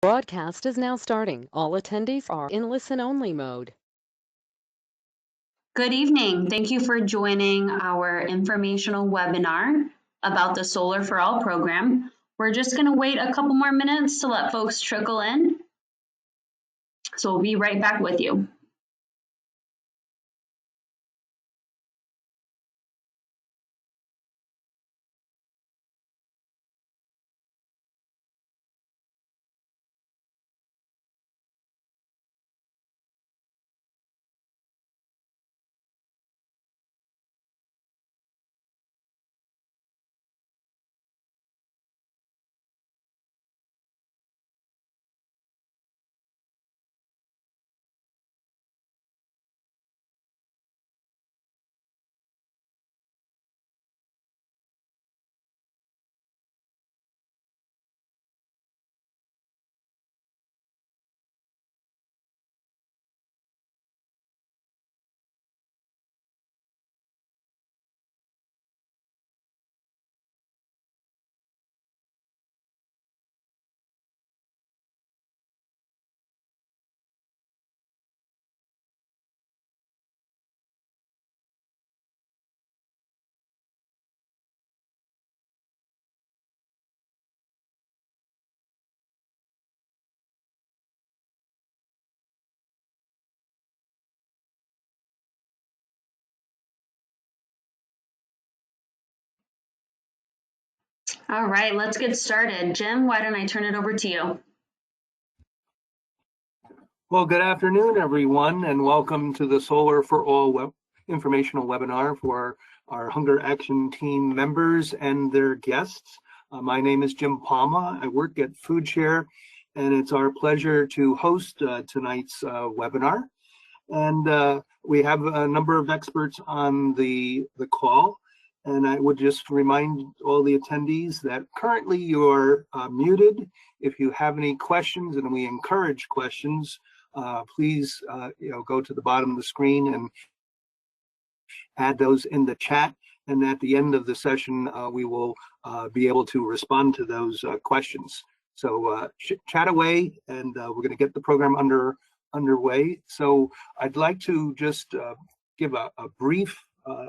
Broadcast is now starting. All attendees are in listen-only mode. Good evening. Thank you for joining our informational webinar about the Solar for All program. We're just going to wait a couple more minutes to let folks trickle in. So we'll be right back with you. All right, let's get started. Jim, why don't I turn it over to you? Well, good afternoon, everyone, and welcome to the Solar for All informational webinar for our Hunger Action Team members and their guests. My name is Jim Palma. I work at Foodshare, and it's our pleasure to host tonight's webinar. And we have a number of experts on the call. And I would just remind all the attendees that currently you are muted. If you have any questions, and we encourage questions, please go to the bottom of the screen and add those in the chat. And at the end of the session, we will be able to respond to those questions. So chat away, and we're going to get the program underway. So I'd like to just give a brief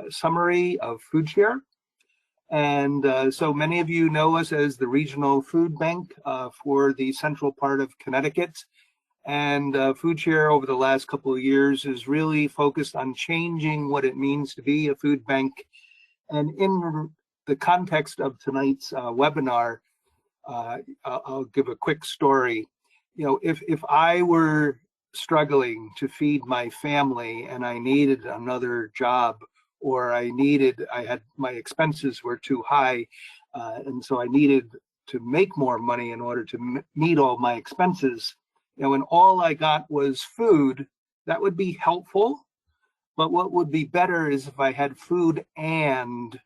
summary of Foodshare. And so many of you know us as the regional food bank for the central part of Connecticut. And Foodshare over the last couple of years is really focused on changing what it means to be a food bank. And in the context of tonight's webinar, I'll give a quick story. You know, if I were struggling to feed my family and I needed another job, or my expenses were too high, and so I needed to make more money in order to meet all my expenses, you know, and all I got was food, that would be helpful. But what would be better is if I had food and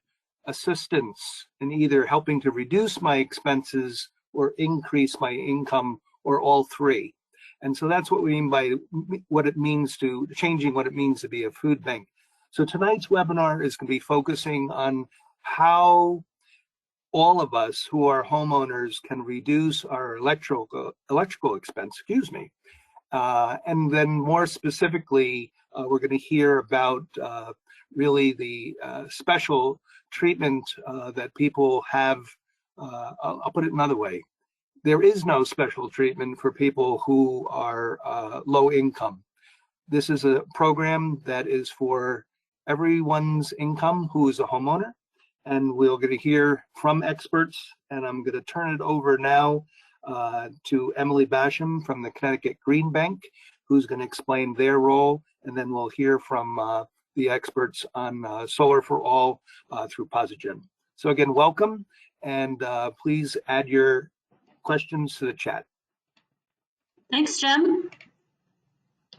assistance in either helping to reduce my expenses or increase my income, or all three. And so that's what we mean by changing what it means to be a food bank. So tonight's webinar is going to be focusing on how all of us who are homeowners can reduce our electrical expense, and then more specifically, we're going to hear about really the special treatment that people have. I'll put it another way. There is no special treatment for people who are low income. This is a program that is for everyone's income who is a homeowner. And we're going to hear from experts. And I'm going to turn it over now to Emily Basham from the Connecticut Green Bank, who's going to explain their role. And then we'll hear from the experts on Solar for All through PosiGen. So again, welcome. And please add your questions to the chat. Thanks, Jim.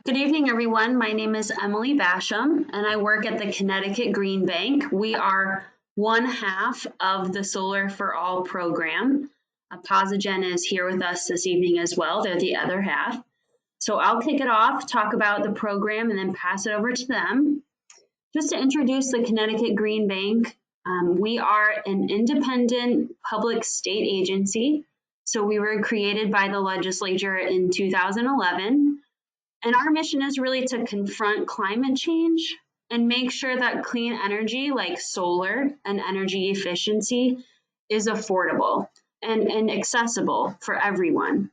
Good evening, everyone. My name is Emily Basham, and I work at the Connecticut Green Bank. We are one half of the Solar for All program. PosiGen is here with us this evening as well. They're the other half. So I'll kick it off, talk about the program, and then pass it over to them. Just to introduce the Connecticut Green Bank, we are an independent public state agency. So we were created by the legislature in 2011. And our mission is really to confront climate change and make sure that clean energy like solar and energy efficiency is affordable and accessible for everyone.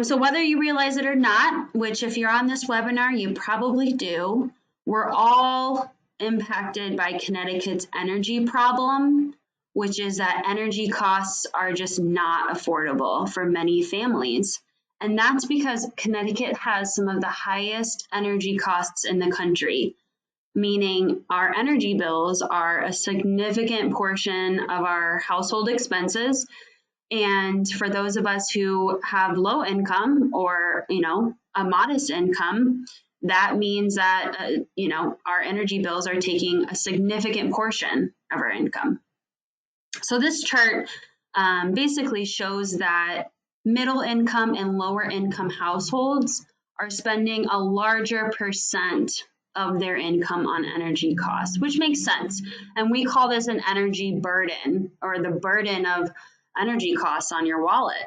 So whether you realize it or not, which if you're on this webinar, you probably do, we're all impacted by Connecticut's energy problem, which is that energy costs are just not affordable for many families. And that's because Connecticut has some of the highest energy costs in the country, meaning our energy bills are a significant portion of our household expenses. And for those of us who have low income or, a modest income, that means that, our energy bills are taking a significant portion of our income. So this chart basically shows that middle income and lower income households are spending a larger percent of their income on energy costs, which makes sense. And we call this an energy burden, or the burden of energy costs on your wallet.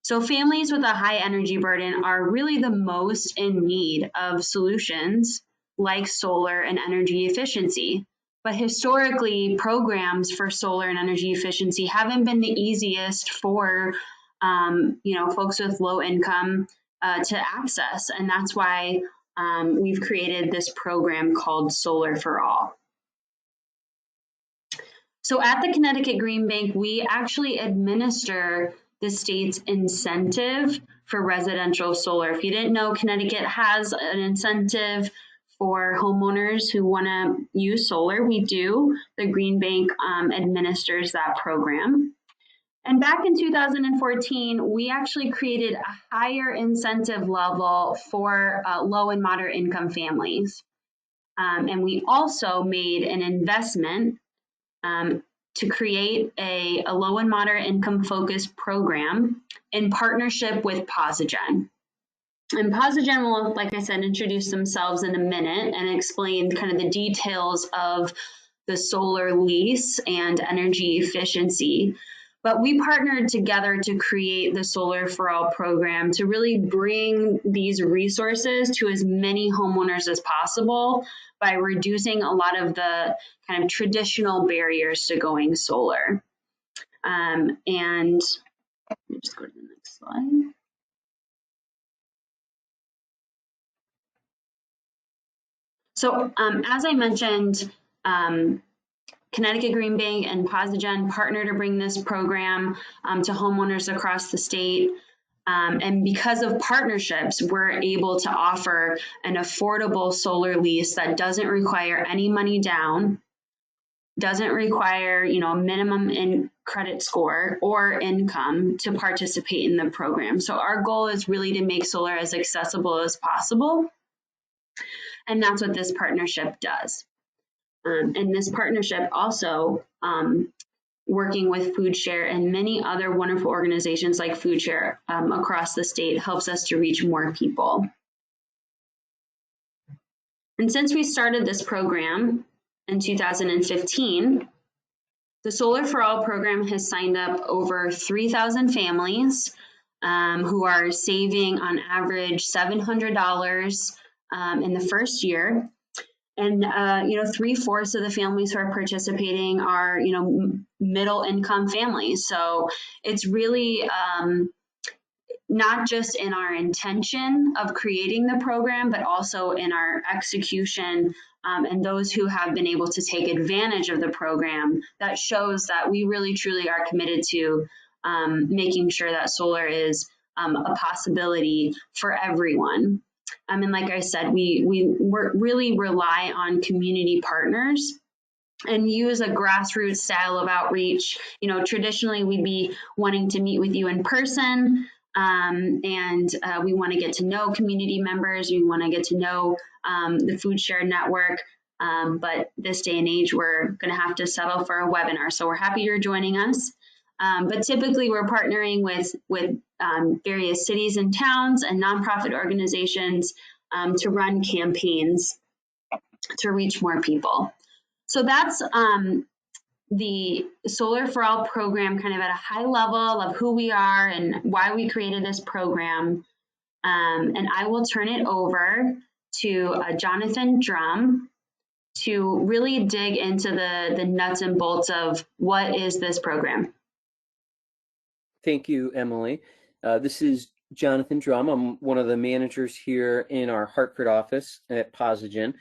So families with a high energy burden are really the most in need of solutions like solar and energy efficiency. But historically, programs for solar and energy efficiency haven't been the easiest for folks with low income to access. And that's why we've created this program called Solar for All. So at the Connecticut Green Bank, we actually administer the state's incentive for residential solar. If you didn't know, Connecticut has an incentive for homeowners who want to use solar. We do. The Green Bank administers that program. And back in 2014, we actually created a higher incentive level for low and moderate income families. And we also made an investment to create a low and moderate income focused program in partnership with PosiGen. And PosiGen will, like I said, introduce themselves in a minute and explain kind of the details of the solar lease and energy efficiency. But we partnered together to create the Solar for All program to really bring these resources to as many homeowners as possible by reducing a lot of the kind of traditional barriers to going solar. And let me just go to the next slide. So as I mentioned, Connecticut Green Bank and PosiGen partner to bring this program to homeowners across the state. And because of partnerships, we're able to offer an affordable solar lease that doesn't require any money down, doesn't require, a minimum in credit score or income to participate in the program. So our goal is really to make solar as accessible as possible. And that's what this partnership does. And this partnership also working with Foodshare and many other wonderful organizations like Foodshare across the state helps us to reach more people. And since we started this program in 2015, the Solar for All program has signed up over 3,000 families who are saving on average $700 in the first year. And, 3/4 of the families who are participating are, middle income families. So it's really not just in our intention of creating the program, but also in our execution and those who have been able to take advantage of the program. That shows that we really, truly are committed to making sure that solar is a possibility for everyone. And like I said, we really rely on community partners and use a grassroots style of outreach. Traditionally, we'd be wanting to meet with you in person, and we want to get to know community members. We want to get to know the Foodshare network. But this day and age, we're going to have to settle for a webinar. So we're happy you're joining us. But typically, we're partnering with various cities and towns and nonprofit organizations to run campaigns to reach more people. So that's the Solar for All program kind of at a high level of who we are and why we created this program. And I will turn it over to Jonathan Drum to really dig into the nuts and bolts of what is this program. Thank you, Emily. This is Jonathan Drum. I'm one of the managers here in our Hartford office at PosiGen.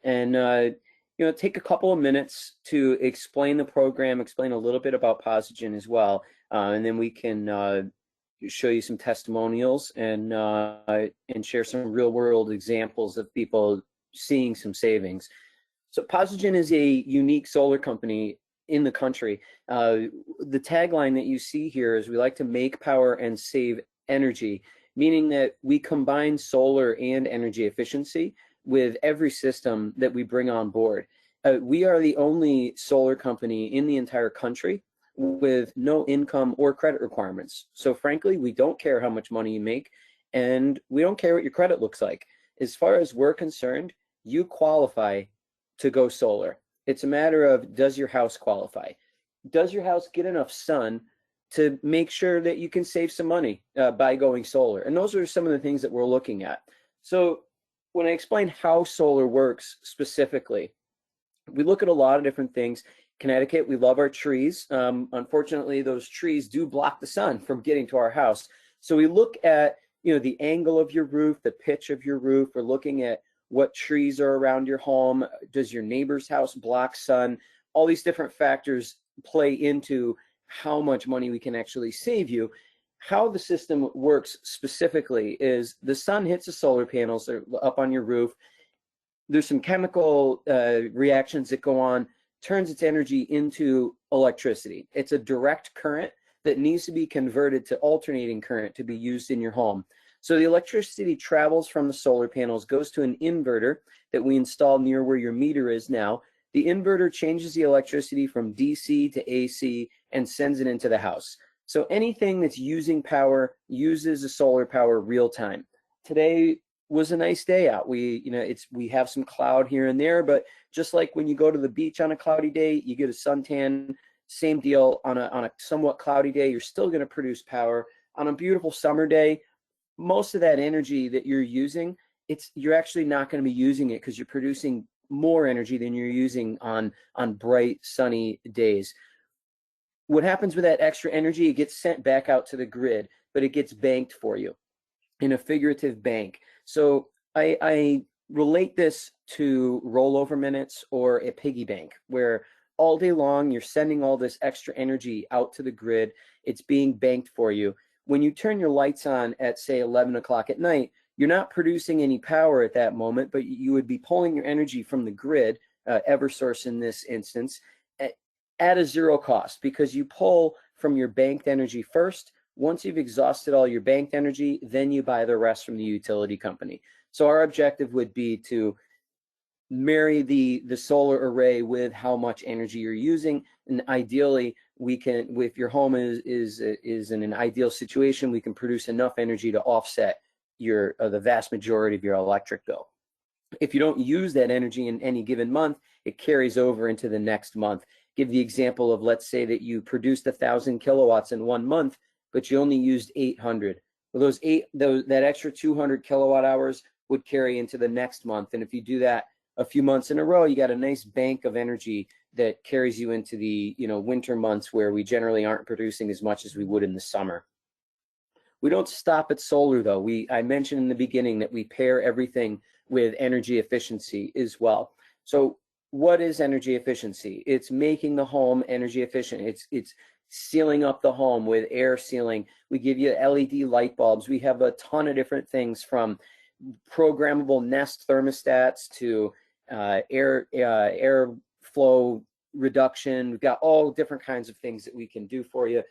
And take a couple of minutes to explain the program, explain a little bit about PosiGen as well, and then we can show you some testimonials and share some real-world examples of people seeing some savings. So PosiGen is a unique solar company in the country. The tagline that you see here is we like to make power and save energy, meaning that we combine solar and energy efficiency with every system that we bring on board. We are the only solar company in the entire country with no income or credit requirements. So frankly, we don't care how much money you make, and we don't care what your credit looks like. As far as we're concerned, you qualify to go solar. It's a matter of, does your house qualify? Does your house get enough sun to make sure that you can save some money by going solar? And those are some of the things that we're looking at. So when I explain how solar works specifically, we look at a lot of different things. Connecticut, we love our trees. Unfortunately, those trees do block the sun from getting to our house. So we look at the angle of your roof, the pitch of your roof. We're looking at what trees are around your home. Does your neighbor's house block sun? All these different factors play into how much money we can actually save you. How the system works specifically is the sun hits the solar panels that are up on your roof. There's some chemical reactions that go on, turns its energy into electricity. It's a direct current that needs to be converted to alternating current to be used in your home. So the electricity travels from the solar panels, goes to an inverter that we install near where your meter is now. The inverter changes the electricity from DC to AC and sends it into the house. So anything that's using power uses the solar power real time. Today was a nice day out. We have some cloud here and there, but just like when you go to the beach on a cloudy day, you get a suntan. Same deal on a somewhat cloudy day, you're still going to produce power. On a beautiful summer day, most of that energy that you're using, you're actually not going to be using it because you're producing more energy than you're using on bright sunny days. What happens with that extra energy? It gets sent back out to the grid, but it gets banked for you in a figurative bank. So I relate this to rollover minutes or a piggy bank, where all day long you're sending all this extra energy out to the grid. It's being banked for you. When you turn your lights on at, say, 11 o'clock at night, you're not producing any power at that moment, but you would be pulling your energy from the grid, Eversource in this instance, at a zero cost, because you pull from your banked energy first. Once you've exhausted all your banked energy, then you buy the rest from the utility company. So our objective would be to marry the solar array with how much energy you're using, and ideally we can, if your home is in an ideal situation, we can produce enough energy to offset the vast majority of your electric bill. If you don't use that energy in any given month, it carries over into the next month. Give the example of, let's say that you produced 1,000 kilowatts in 1 month, but you only used 800. Well, that extra 200 kilowatt hours would carry into the next month, and if you do that a few months in a row, you got a nice bank of energy that carries you into the winter months, where we generally aren't producing as much as we would in the summer. We don't stop at solar, though. I mentioned in the beginning that we pair everything with energy efficiency as well. So what is energy efficiency? It's making the home energy efficient. It's sealing up the home with air sealing. We give you LED light bulbs. We have a ton of different things, from programmable Nest thermostats to airflow reduction. We've got all different kinds of things that we can do for you.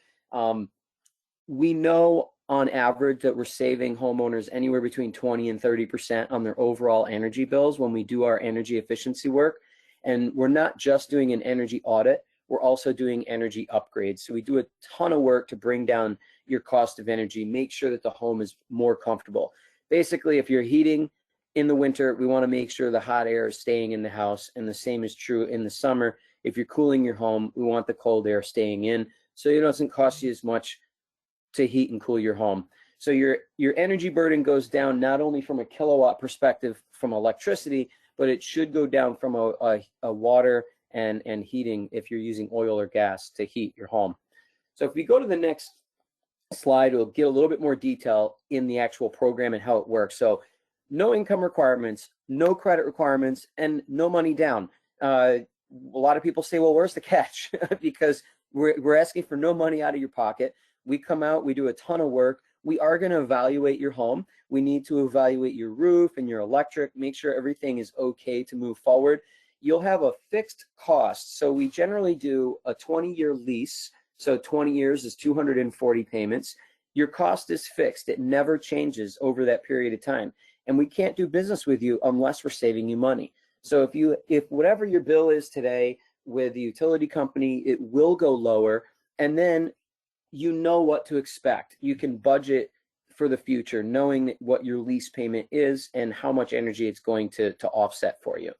We know on average that we're saving homeowners anywhere between 20 and 30% on their overall energy bills when we do our energy efficiency work. And we're not just doing an energy audit, we're also doing energy upgrades. So we do a ton of work to bring down your cost of energy, make sure that the home is more comfortable. Basically, if you're heating in the winter, we want to make sure the hot air is staying in the house, and the same is true in the summer. If you're cooling your home, we want the cold air staying in, so it doesn't cost you as much to heat and cool your home. So your energy burden goes down not only from a kilowatt perspective from electricity, but it should go down from a water and heating if you're using oil or gas to heat your home. So if we go to the next slide, we'll get a little bit more detail in the actual program and how it works. So no income requirements, no credit requirements, and no money down. A lot of people say, well, where's the catch? Because we're asking for no money out of your pocket. We come out, we do a ton of work. We are going to evaluate your home. We need to evaluate your roof and your electric, make sure everything is okay to move forward. You'll have a fixed cost. So we generally do a 20-year lease. So 20 years is 240 payments. Your cost is fixed. It never changes over that period of time. And we can't do business with you unless we're saving you money. So if whatever your bill is today with the utility company, it will go lower. And then you know what to expect. You can budget for the future, knowing what your lease payment is and how much energy it's going to offset for you.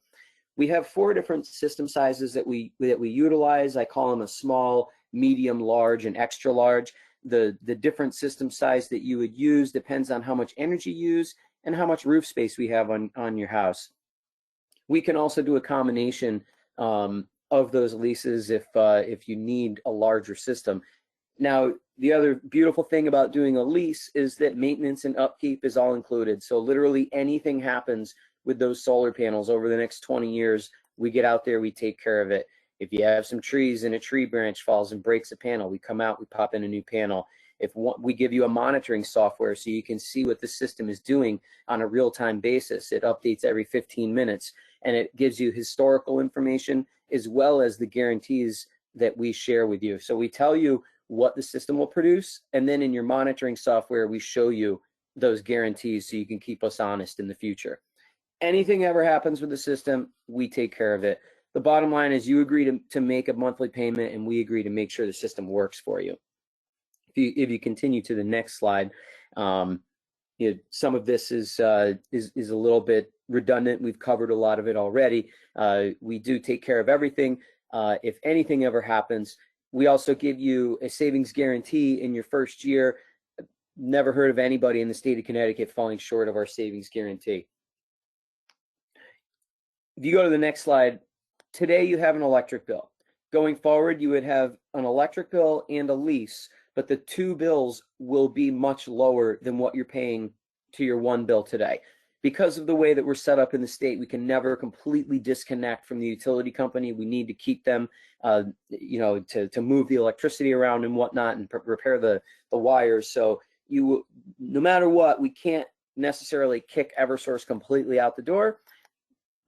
We have 4 different system sizes that we utilize. I call them a small, medium, large, and extra large. The different system size that you would use depends on how much energy you use and how much roof space we have on your house. We can also do a combination of those leases if you need a larger system. Now, the other beautiful thing about doing a lease is that maintenance and upkeep is all included. So literally anything happens with those solar panels over the next 20 years, we get out there, we take care of it. If you have some trees and a tree branch falls and breaks a panel, we come out, we pop in a new panel. We give you a monitoring software so you can see what the system is doing on a real-time basis. It updates every 15 minutes, and it gives you historical information as well as the guarantees that we share with you. So we tell you what the system will produce, and then in your monitoring software, we show you those guarantees so you can keep us honest in the future. Anything ever happens with the system, we take care of it. The bottom line is you agree to make a monthly payment, and we agree to make sure the system works for you. If you continue to the next slide, some of this is a little bit redundant. We've covered a lot of it already. We do take care of everything. If anything ever happens, we also give you a savings guarantee in your first year. Never heard of anybody in the state of Connecticut falling short of our savings guarantee. If you go to the next slide, today you have an electric bill. Going forward, you would have an electric bill and a lease, but the 2 bills will be much lower than what you're paying to your 1 bill today. Because of the way that we're set up in the state, we can never completely disconnect from the utility company. We need to keep them, to move the electricity around and whatnot and repair the wires. So no matter what, we can't necessarily kick Eversource completely out the door,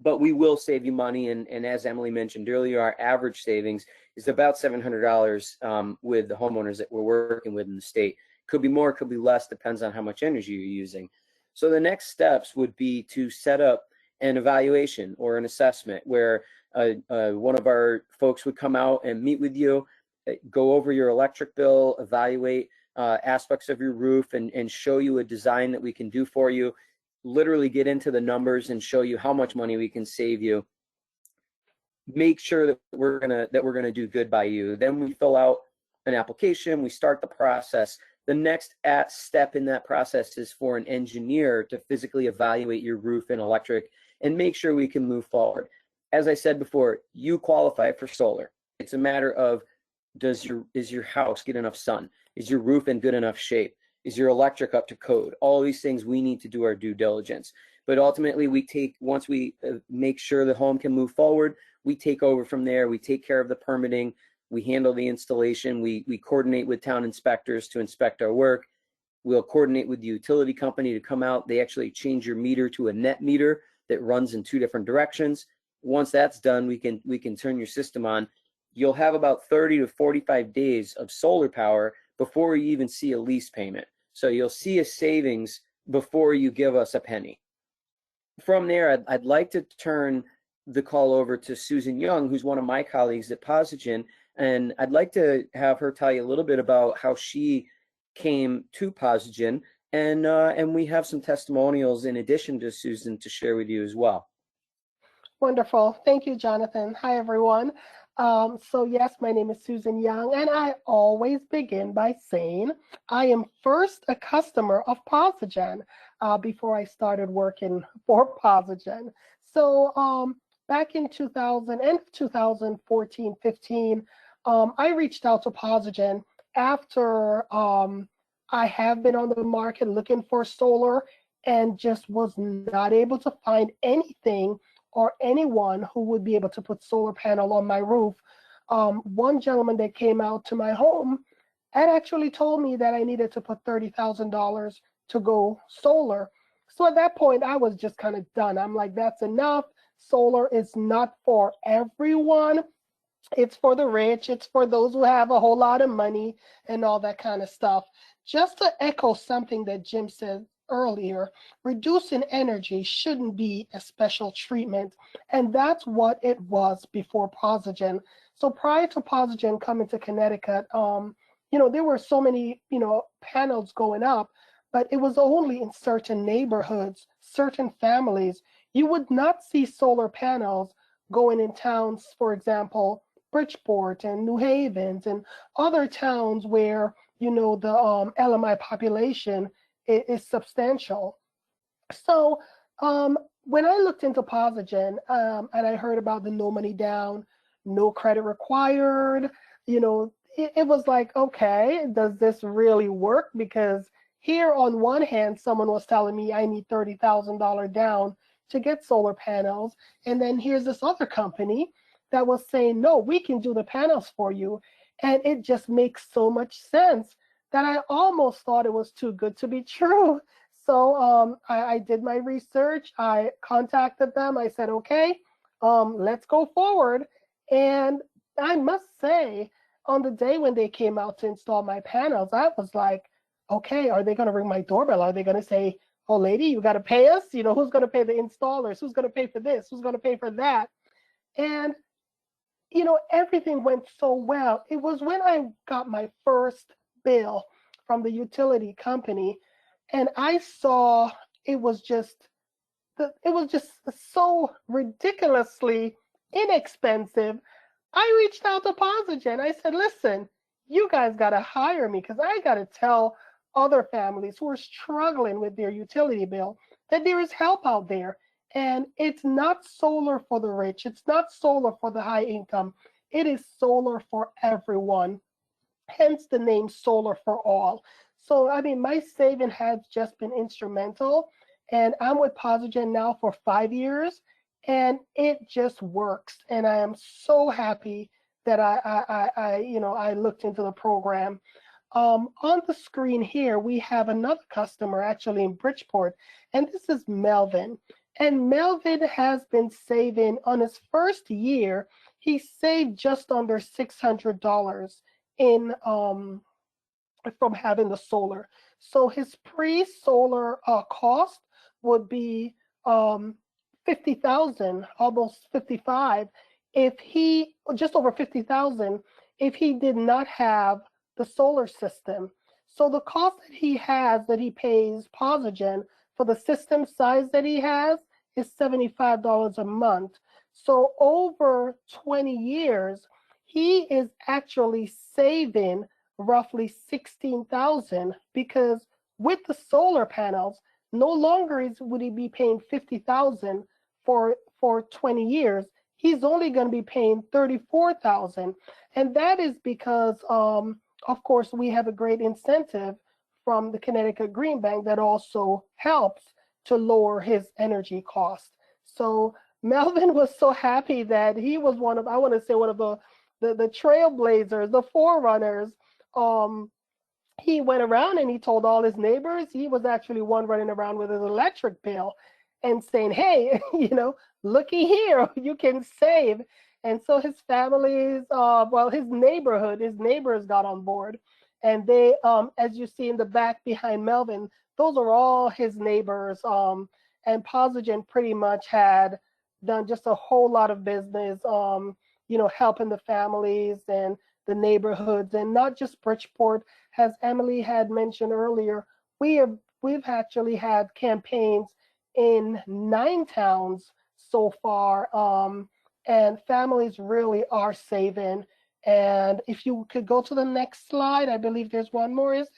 but we will save you money. And as Emily mentioned earlier, our average savings is about $700 with the homeowners that we're working with in the state. Could be more, could be less, depends on how much energy you're using. So the next steps would be to set up an evaluation or an assessment where one of our folks would come out and meet with you, go over your electric bill, evaluate aspects of your roof, and show you a design that we can do for you, literally get into the numbers and show you how much money we can save you. Make sure that we're gonna do good by you. Then we fill out an application, we start the process. The next step in that process is for an engineer to physically evaluate your roof and electric and make sure we can move forward. As I said before, you qualify for solar. It's a matter of, is your house get enough sun? Is your roof in good enough shape? Is your electric up to code? All these things we need to do our due diligence. But ultimately, once we make sure the home can move forward, we take over from there. We take care of the permitting. We handle the installation. We coordinate with town inspectors to inspect our work. We'll coordinate with the utility company to come out. They actually change your meter to a net meter that runs in 2 different directions. Once that's done, we can turn your system on. You'll have about 30 to 45 days of solar power before you even see a lease payment. So you'll see a savings before you give us a penny. From there, I'd like to turn the call over to Susan Young, who's one of my colleagues at PosiGen, and I'd like to have her tell you a little bit about how she came to PosiGen, and we have some testimonials in addition to Susan to share with you as well. Wonderful. Thank you, Jonathan. Hi, everyone. So yes, my name is Susan Young, and I always begin by saying I am first a customer of PosiGen before I started working for PosiGen. So back in 2000 and 2014, 15, I reached out to PosiGen after I have been on the market looking for solar and just was not able to find anything or anyone who would be able to put solar panel on my roof. One gentleman that came out to my home had actually told me that I needed to put $30,000 to go solar. So at that point, I was just kind of done. I'm like, that's enough. Solar is not for everyone. It's for the rich. It's for those who have a whole lot of money and all that kind of stuff. Just to echo something that Jim said earlier, reducing energy shouldn't be a special treatment. And that's what it was before PosiGen. So prior to PosiGen coming to Connecticut, there were so many, panels going up, but it was only in certain neighborhoods, certain families. You would not see solar panels going in towns, for example, Bridgeport and New Havens and other towns where the LMI population is substantial. So when I looked into PosiGen and I heard about the no money down, no credit required, it was like, okay, does this really work? Because here on one hand, someone was telling me I need $30,000 down to get solar panels. And then here's this other company that was saying, no, we can do the panels for you. And it just makes so much sense that I almost thought it was too good to be true. So I did my research. I contacted them. I said, okay, let's go forward. And I must say, on the day when they came out to install my panels, I was like, okay, are they going to ring my doorbell? Are they going to say, oh, lady, you got to pay us? Who's going to pay the installers? Who's going to pay for this? Who's going to pay for that? And everything went so well. It was when I got my first bill from the utility company, and I saw it was just so ridiculously inexpensive. I reached out to PosiGen. I said, listen, you guys got to hire me because I got to tell other families who are struggling with their utility bill that there is help out there. And it's not solar for the rich. It's not solar for the high income. It is solar for everyone. Hence the name Solar for All. So, I mean, my saving has just been instrumental. And I'm with PosiGen now for 5 years, and it just works. And I am so happy that I looked into the program. On the screen here, we have another customer actually in Bridgeport, and this is Melvin. And Melvin has been saving on his first year, he saved just under $600 in from having the solar. So his pre-solar cost would be 50,000, almost 55, if he just over 50,000 if he did not have the solar system. So the cost that he has, that he pays PosiGen for the system size that he has, is $75 a month. So over 20 years, he is actually saving roughly 16,000 because with the solar panels, no longer would he be paying 50,000 for 20 years. He's only going to be paying 34,000, and that is because, of course, we have a great incentive from the Connecticut Green Bank that also helps to lower his energy cost. So Melvin was so happy that he was one of, I want to say, one of the trailblazers, the forerunners. He went around and he told all his neighbors. He was actually one running around with his electric bill and saying, hey, looky here, you can save. And so his families, his neighbors got on board. And they, as you see in the back behind Melvin, those are all his neighbors. And PosiGen pretty much had done just a whole lot of business, helping the families and the neighborhoods, and not just Bridgeport. As Emily had mentioned earlier, we've actually had campaigns in 9 towns so far, and families really are saving. And if you could go to the next slide, I believe there's one more, is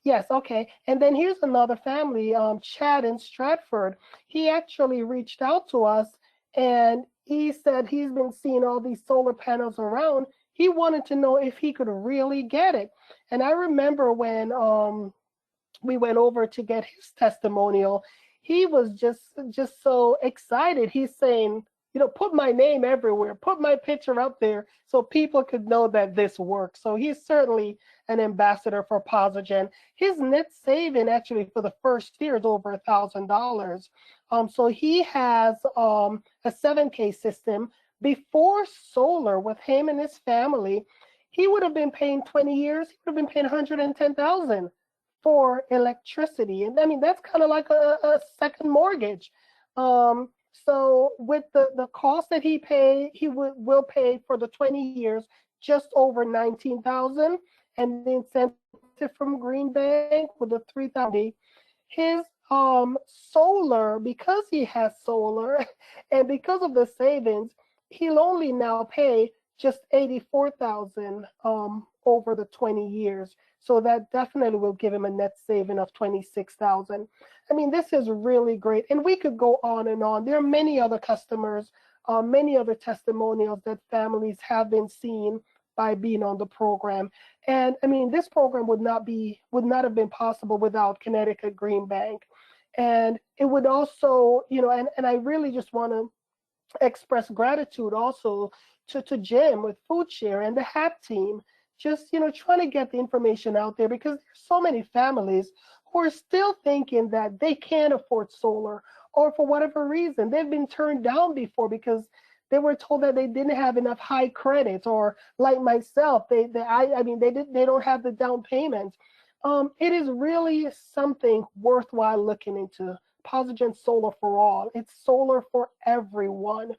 Yes, okay. And then here's another family, Chad in Stratford. He actually reached out to us and he said he's been seeing all these solar panels around. He wanted to know if he could really get it. And I remember when we went over to get his testimonial, he was just so excited. He's saying, put my name everywhere, put my picture up there so people could know that this works. So he's certainly an ambassador for PosiGen. His net saving actually for the first year is over $1,000. So he has a 7K system. Before solar, with him and his family, he would have been paying 20 years, he would have been paying $110,000 for electricity. And I mean, that's kind of like a second mortgage. So with the cost that he will pay for the 20 years, just over $19,000, and the incentive from Green Bank with the $3,000. His solar, because he has solar, and because of the savings, he'll only now pay just $84,000 over the 20 years. So that definitely will give him a net saving of $26,000. I mean, this is really great. And we could go on and on. There are many other customers, many other testimonials that families have been seeing by being on the program. And I mean, this program would not have been possible without Connecticut Green Bank. And it would also, and I really just want to express gratitude also to Jim with Foodshare and the HAP team, just trying to get the information out there, because there's so many families who are still thinking that they can't afford solar, or for whatever reason they've been turned down before because they were told that they didn't have enough high credit, or like myself, they don't have the down payment. It is really something worthwhile looking into. PosiGen Solar for All. It's solar for everyone.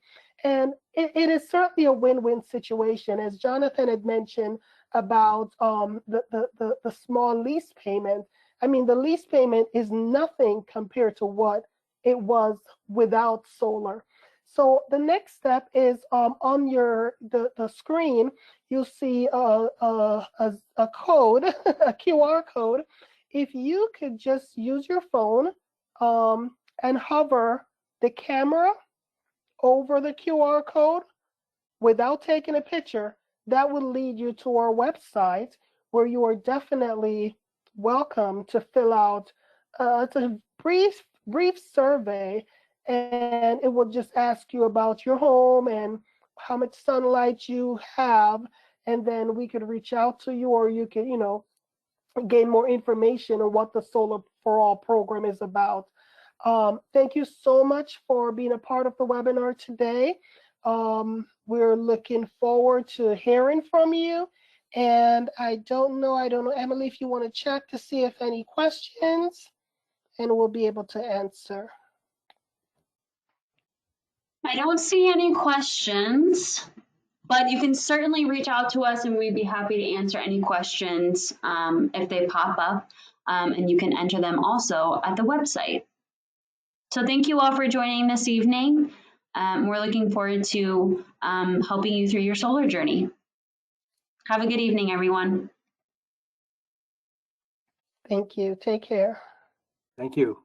And it is certainly a win-win situation. As Jonathan had mentioned about the small lease payment, I mean, the lease payment is nothing compared to what it was without solar. So the next step is on the screen, you'll see a code, a QR code. If you could just use your phone and hover the camera over the QR code without taking a picture, that will lead you to our website, where you are definitely welcome to fill out it's a brief survey, and it will just ask you about your home and how much sunlight you have, and then we could reach out to you, or you could gain more information on what the Solar for All program is about. Thank you so much for being a part of the webinar today. We're looking forward to hearing from you. And I don't know, Emily, if you want to check to see if any questions, and we'll be able to answer. I don't see any questions, but you can certainly reach out to us and we'd be happy to answer any questions if they pop up, and you can enter them also at the website. So thank you all for joining this evening. We're looking forward to helping you through your solar journey. Have a good evening, everyone. Thank you. Take care. Thank you.